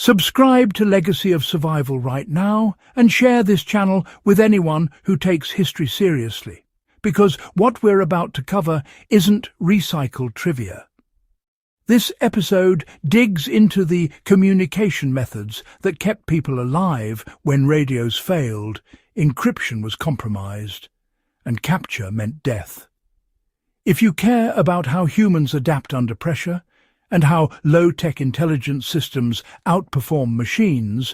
Subscribe to Legacy of Survival right now and share this channel with anyone who takes history seriously, because what we're about to cover isn't recycled trivia. This episode digs into the communication methods that kept people alive when radios failed, encryption was compromised, and capture meant death. If you care about how humans adapt under pressure, and how low-tech intelligence systems outperform machines,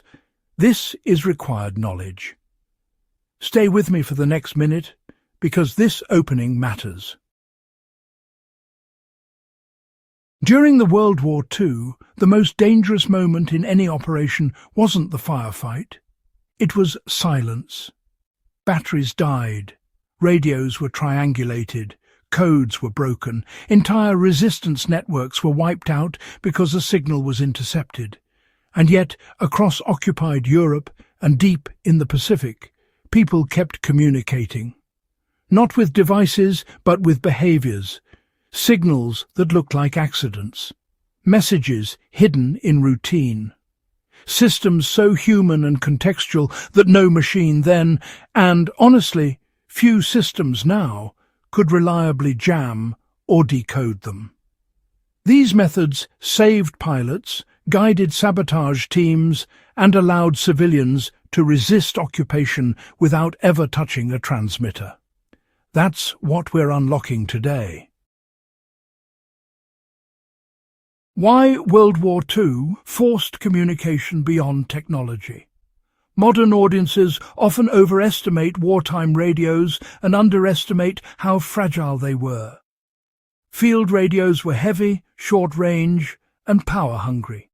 this is required knowledge. Stay with me for the next minute, because this opening matters. During the World War II, the most dangerous moment in any operation wasn't the firefight. It was silence. Batteries died, radios were triangulated, codes were broken, entire resistance networks were wiped out because a signal was intercepted. And yet, across occupied Europe and deep in the Pacific, people kept communicating. Not with devices, but with behaviors. Signals that looked like accidents. Messages hidden in routine. Systems so human and contextual that no machine then, and honestly, few systems now, could reliably jam or decode them. These methods saved pilots, guided sabotage teams, and allowed civilians to resist occupation without ever touching a transmitter. That's what we're unlocking today. Why World War II forced communication beyond technology. Modern audiences often overestimate wartime radios and underestimate how fragile they were. Field radios were heavy, short-range, and power-hungry.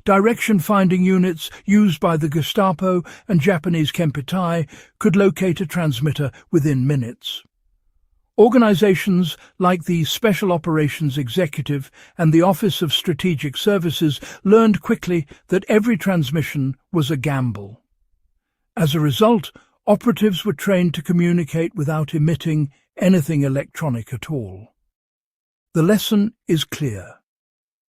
Direction-finding units used by the Gestapo and Japanese Kempeitai could locate a transmitter within minutes. Organizations like the Special Operations Executive and the Office of Strategic Services learned quickly that every transmission was a gamble. As a result, operatives were trained to communicate without emitting anything electronic at all. The lesson is clear.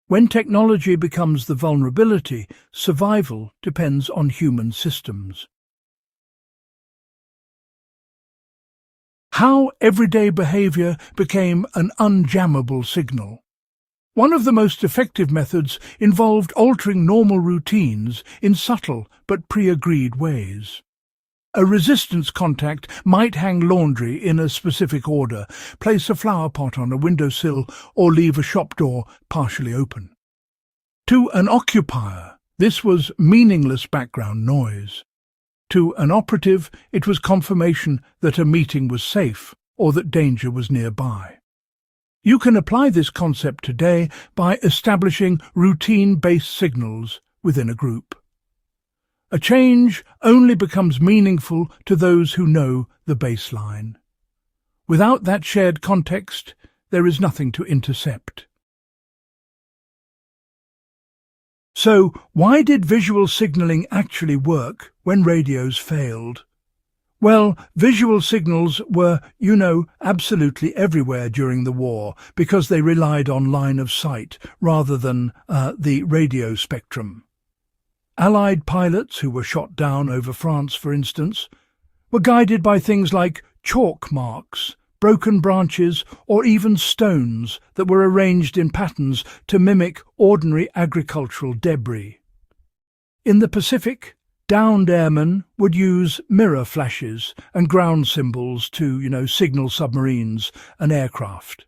When technology becomes the vulnerability, survival depends on human systems. How everyday behavior became an unjammable signal. One of the most effective methods involved altering normal routines in subtle but pre-agreed ways. A resistance contact might hang laundry in a specific order, place a flower pot on a windowsill, or leave a shop door partially open. To an occupier, this was meaningless background noise. To an operative, it was confirmation that a meeting was safe or that danger was nearby. You can apply this concept today by establishing routine-based signals within a group. A change only becomes meaningful to those who know the baseline. Without that shared context, there is nothing to intercept. So, why did visual signaling actually work when radios failed? Well, visual signals were, absolutely everywhere during the war because they relied on line of sight rather than the radio spectrum. Allied pilots who were shot down over France, for instance, were guided by things like chalk marks, broken branches, or even stones that were arranged in patterns to mimic ordinary agricultural debris. In the Pacific, downed airmen would use mirror flashes and ground symbols to, signal submarines and aircraft.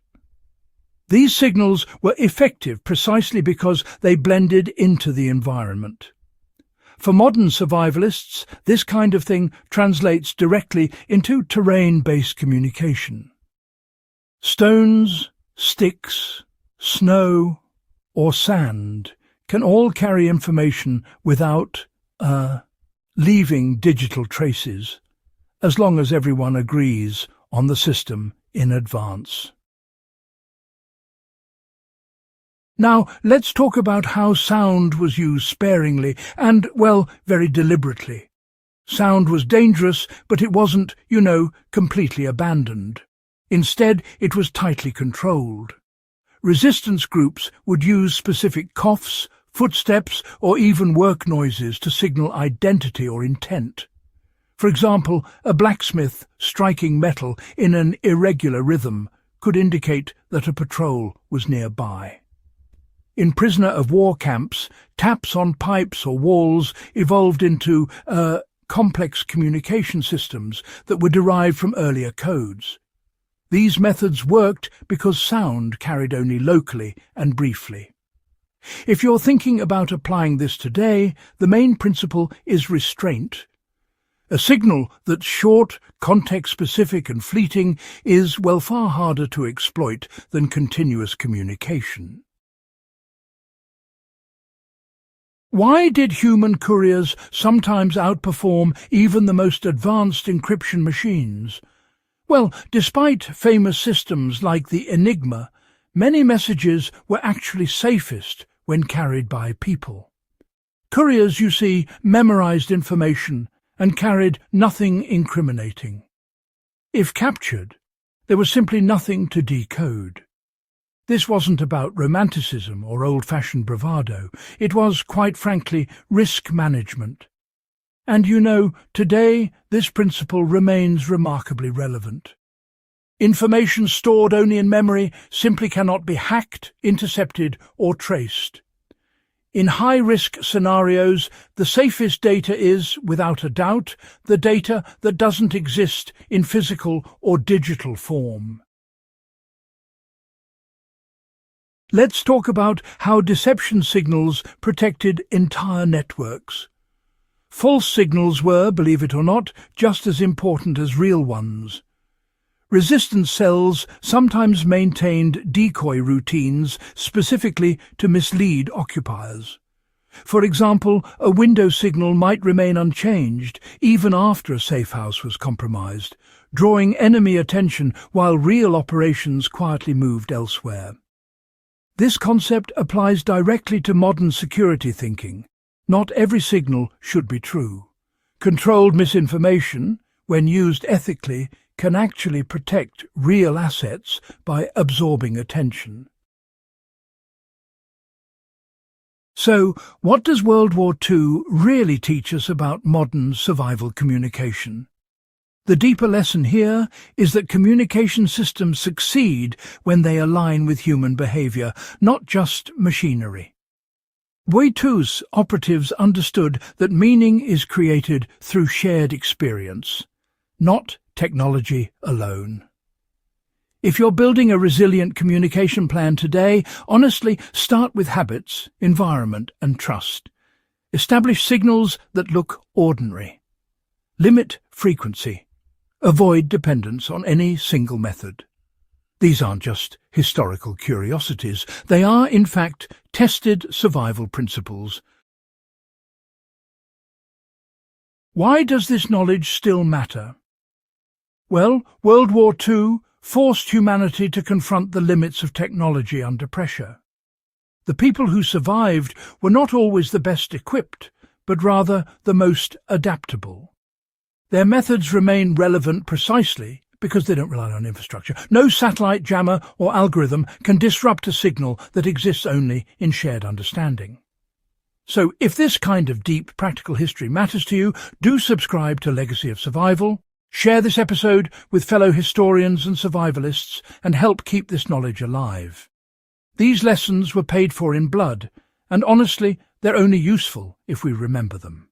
These signals were effective precisely because they blended into the environment. For modern survivalists, this kind of thing translates directly into terrain-based communication. Stones, sticks, snow, or sand can all carry information without leaving digital traces, as long as everyone agrees on the system in advance. Now, let's talk about how sound was used sparingly and, very deliberately. Sound was dangerous, but it wasn't, completely abandoned. Instead, it was tightly controlled. Resistance groups would use specific coughs, footsteps, or even work noises to signal identity or intent. For example, a blacksmith striking metal in an irregular rhythm could indicate that a patrol was nearby. In prisoner-of-war camps, taps on pipes or walls evolved into complex communication systems that were derived from earlier codes. These methods worked because sound carried only locally and briefly. If you're thinking about applying this today, the main principle is restraint. A signal that's short, context-specific and fleeting is, well, far harder to exploit than continuous communication. Why did human couriers sometimes outperform even the most advanced encryption machines? Well, despite famous systems like the Enigma, many messages were actually safest when carried by people. Couriers, you see, memorized information and carried nothing incriminating. If captured, there was simply nothing to decode. This wasn't about romanticism or old-fashioned bravado. It was, quite frankly, risk management. And you know, today this principle remains remarkably relevant. Information stored only in memory simply cannot be hacked, intercepted, or traced. In high-risk scenarios, the safest data is, without a doubt, the data that doesn't exist in physical or digital form. Let's talk about how deception signals protected entire networks. False signals were, believe it or not, just as important as real ones. Resistance cells sometimes maintained decoy routines specifically to mislead occupiers. For example, a window signal might remain unchanged even after a safe house was compromised, drawing enemy attention while real operations quietly moved elsewhere. This concept applies directly to modern security thinking. Not every signal should be true. Controlled misinformation, when used ethically, can actually protect real assets by absorbing attention. So, what does World War II really teach us about modern survival communication? The deeper lesson here is that communication systems succeed when they align with human behavior, not just machinery. WWII's operatives understood that meaning is created through shared experience, not technology alone. If you're building a resilient communication plan today, honestly, start with habits, environment, and trust. Establish signals that look ordinary. Limit frequency. Avoid dependence on any single method. These aren't just historical curiosities. They are, in fact, tested survival principles. Why does this knowledge still matter? Well, World War II forced humanity to confront the limits of technology under pressure. The people who survived were not always the best equipped, but rather the most adaptable. Their methods remain relevant precisely because they don't rely on infrastructure. No satellite jammer or algorithm can disrupt a signal that exists only in shared understanding. So if this kind of deep practical history matters to you, do subscribe to Legacy of Survival, share this episode with fellow historians and survivalists, and help keep this knowledge alive. These lessons were paid for in blood, and honestly, they're only useful if we remember them.